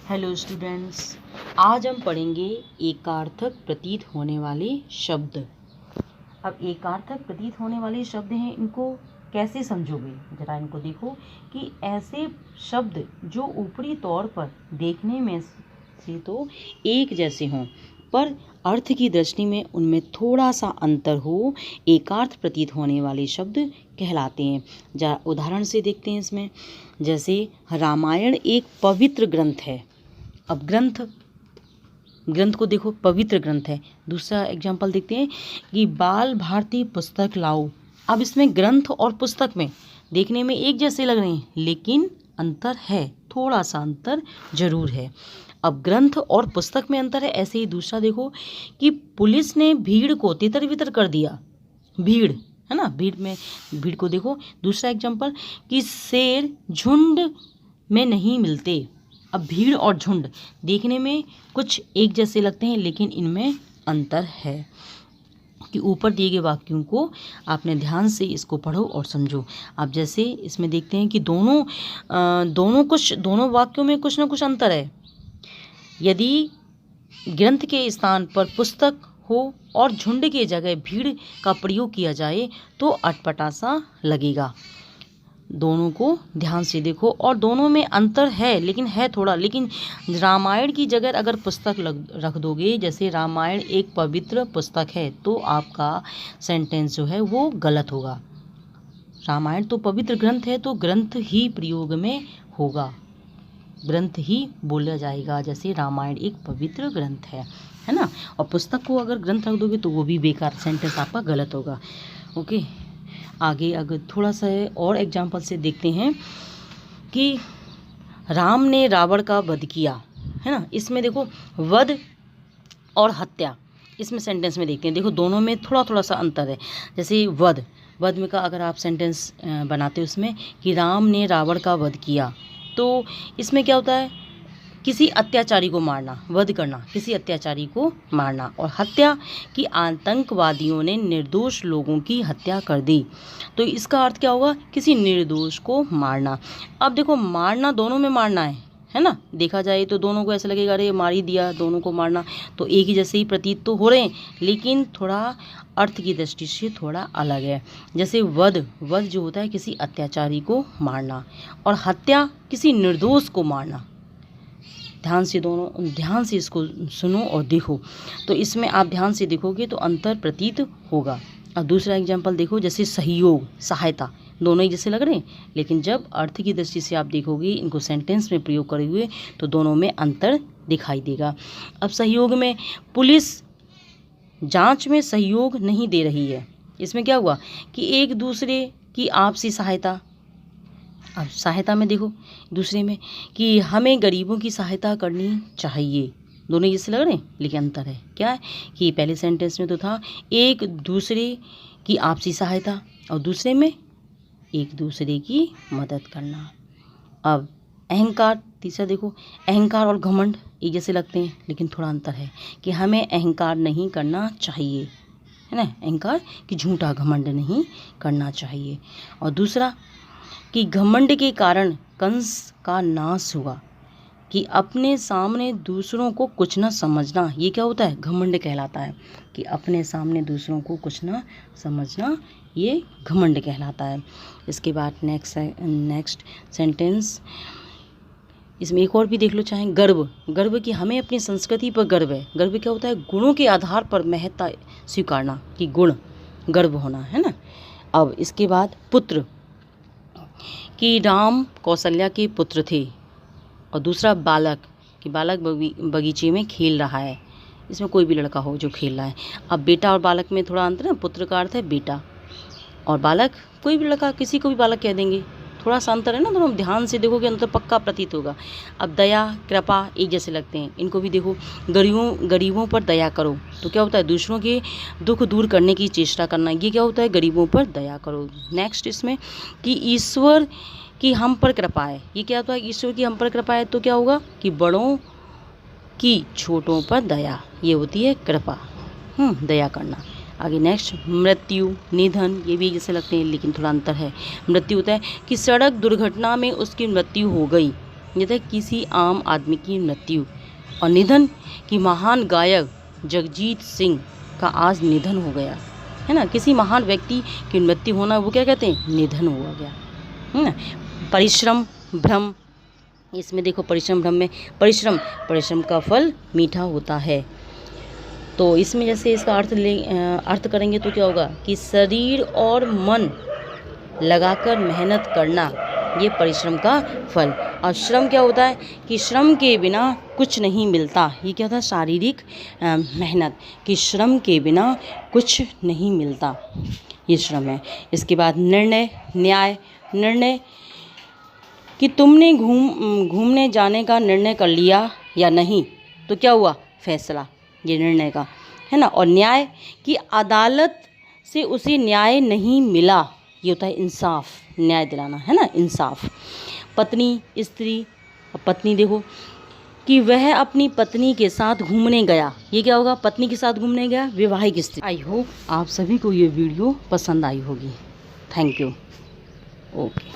Hello students, आज हम पढ़ेंगे एकार्थक प्रतीत होने वाले शब्द। अब एकार्थक प्रतीत होने वाले शब्द हैं, इनको कैसे समझोगे? जरा इनको देखो कि ऐसे शब्द जो ऊपरी तौर पर देखने में से तो एक जैसे हों पर अर्थ की दृष्टि में उनमें थोड़ा सा अंतर हो, एकार्थ प्रतीत होने वाले शब्द कहलाते हैं। जरा उदाहरण से देखते हैं इसमें। जैसे रामायण एक पवित्र ग्रंथ है। अब ग्रंथ को देखो, पवित्र ग्रंथ है। दूसरा एग्जाम्पल देखते हैं कि बाल भारती पुस्तक लाओ। अब इसमें ग्रंथ और पुस्तक में देखने में एक जैसे लग रहे हैं, लेकिन अंतर है, थोड़ा सा अंतर जरूर है। अब ग्रंथ और पुस्तक में अंतर है। ऐसे ही दूसरा देखो कि पुलिस ने भीड़ को तितर बितर कर दिया। भीड़ है ना, भीड़ को देखो। दूसरा एग्जाम्पल कि शेर झुंड में नहीं मिलते। अब भीड़ और झुंड देखने में कुछ एक जैसे लगते हैं, लेकिन इनमें अंतर है। कि ऊपर दिए गए वाक्यों को आपने ध्यान से इसको पढ़ो और समझो। अब जैसे इसमें देखते हैं कि दोनों वाक्यों में कुछ ना कुछ अंतर है। यदि ग्रंथ के स्थान पर पुस्तक हो और झुंड के जगह भीड़ का प्रयोग किया जाए तो अटपटा सा लगेगा। दोनों को ध्यान से देखो, और दोनों में अंतर है, लेकिन है थोड़ा। लेकिन रामायण की जगह अगर पुस्तक रख दोगे, जैसे रामायण एक पवित्र पुस्तक है, तो आपका सेंटेंस जो है वो गलत होगा। रामायण तो पवित्र ग्रंथ है, तो ग्रंथ ही प्रयोग में होगा, ग्रंथ ही बोला जाएगा। जैसे रामायण एक पवित्र ग्रंथ है ना। और पुस्तक को अगर ग्रंथ रख दोगे तो वो भी बेकार, सेंटेंस आपका गलत होगा। ओके, आगे अगर थोड़ा सा और एग्जाम्पल से देखते हैं कि राम ने रावण का वध किया, है ना। इसमें देखो वध और हत्या, इसमें सेंटेंस में देखते हैं। देखो दोनों में थोड़ा सा अंतर है। जैसे वध में का अगर आप सेंटेंस बनाते हो उसमें कि राम ने रावण का वध किया, तो इसमें क्या होता है? किसी अत्याचारी को मारना, वध करना, किसी अत्याचारी को मारना। और हत्या कि आतंकवादियों ने निर्दोष लोगों की हत्या कर दी, तो इसका अर्थ क्या होगा? किसी निर्दोष को मारना। अब देखो मारना, दोनों में मारना है ना। देखा जाए तो दोनों को ऐसा लगेगा अरे मार ही दिया, दोनों को मारना, तो एक ही जैसे ही प्रतीत तो हो रहे हैं, लेकिन थोड़ा अर्थ की दृष्टि से थोड़ा अलग है। जैसे वध जो होता है किसी अत्याचारी को मारना, और हत्या किसी निर्दोष को मारना। ध्यान से इसको सुनो और देखो, तो इसमें आप ध्यान से देखोगे तो अंतर प्रतीत होगा। अब दूसरा एग्जाम्पल देखो, जैसे सहयोग, सहायता, दोनों ही जैसे लग रहे हैं, लेकिन जब अर्थ की दृष्टि से आप देखोगे, इनको सेंटेंस में प्रयोग करे हुए, तो दोनों में अंतर दिखाई देगा। अब सहयोग में पुलिस जांच में सहयोग नहीं दे रही है। इसमें क्या हुआ कि एक दूसरे की आपसी सहायता। अब सहायता में देखो दूसरे में कि हमें गरीबों की सहायता करनी चाहिए। दोनों जैसे लग रहे हैं, लेकिन अंतर है। क्या है कि पहले सेंटेंस में तो था एक दूसरे की आपसी सहायता, और दूसरे में एक दूसरे की मदद करना। अब अहंकार, तीसरा देखो, अहंकार और घमंड एक जैसे लगते हैं, लेकिन थोड़ा अंतर है कि हमें अहंकार नहीं करना चाहिए, है ना। अहंकार कि झूठा घमंड नहीं करना चाहिए। और दूसरा कि घमंड के कारण कंस का नाश हुआ, कि अपने सामने दूसरों को कुछ न समझना, ये क्या होता है? घमंड कहलाता है। कि अपने सामने दूसरों को कुछ न समझना, ये घमंड कहलाता है। इसके बाद नेक्स्ट सेंटेंस, इसमें एक और भी देख लो चाहे। गर्व कि हमें अपनी संस्कृति पर गर्व है। गर्व क्या होता है? गुणों के आधार पर महत्ता स्वीकारना, कि गुण गर्व होना, है ना। अब इसके बाद पुत्र, कि राम कौशल्या के पुत्र थे। और दूसरा बालक, कि बालक बगीचे में खेल रहा है। इसमें कोई भी लड़का हो जो खेल रहा है। अब बेटा और बालक में थोड़ा अंतर है। पुत्र का अर्थ है बेटा, और बालक कोई भी लड़का, किसी को भी बालक कह देंगे, थोड़ा सा अंतर है ना। दोनों ध्यान से देखोगे अंतर पक्का प्रतीत होगा। अब दया, कृपा एक जैसे लगते हैं, इनको भी देखो। गरीबों पर दया करो, तो क्या होता है? दूसरों के दुख दूर करने की चेष्टा करना, ये क्या होता है? गरीबों पर दया करो। नेक्स्ट इसमें कि ईश्वर की हम पर कृपा है, ये क्या होता है? ईश्वर की हम पर कृपा है, तो क्या होगा कि बड़ों की छोटों पर दया, ये होती है कृपा, दया करना। आगे नेक्स्ट, मृत्यु, निधन, ये भी जैसे लगते हैं, लेकिन थोड़ा अंतर है। मृत्यु होता है कि सड़क दुर्घटना में उसकी मृत्यु हो गई, ये था किसी आम आदमी की मृत्यु। और निधन कि महान गायक जगजीत सिंह का आज निधन हो गया, है ना। किसी महान व्यक्ति की मृत्यु होना, वो क्या कहते हैं, निधन हुआ गया, है ना। परिश्रम भ्रम, इसमें देखो परिश्रम भ्रम में परिश्रम का फल मीठा होता है। तो इसमें जैसे इसका अर्थ करेंगे तो क्या होगा कि शरीर और मन लगाकर मेहनत करना, ये परिश्रम का फल। और श्रम क्या होता है कि श्रम के बिना कुछ नहीं मिलता। ये क्या होता है, शारीरिक मेहनत, कि श्रम के बिना कुछ नहीं मिलता, ये श्रम है। इसके बाद निर्णय न्याय, निर्णय कि तुमने घूमने जाने का निर्णय कर लिया या नहीं, तो क्या हुआ, फैसला, ये निर्णय का, है ना। और न्याय कि अदालत से उसे न्याय नहीं मिला, ये होता है इंसाफ, न्याय दिलाना, है ना, इंसाफ। पत्नी स्त्री, पत्नी देखो कि वह अपनी पत्नी के साथ घूमने गया, ये क्या होगा, पत्नी के साथ घूमने गया, विवाहिक स्त्री। आई होप आप सभी को ये वीडियो पसंद आई होगी। Thank you. ओके।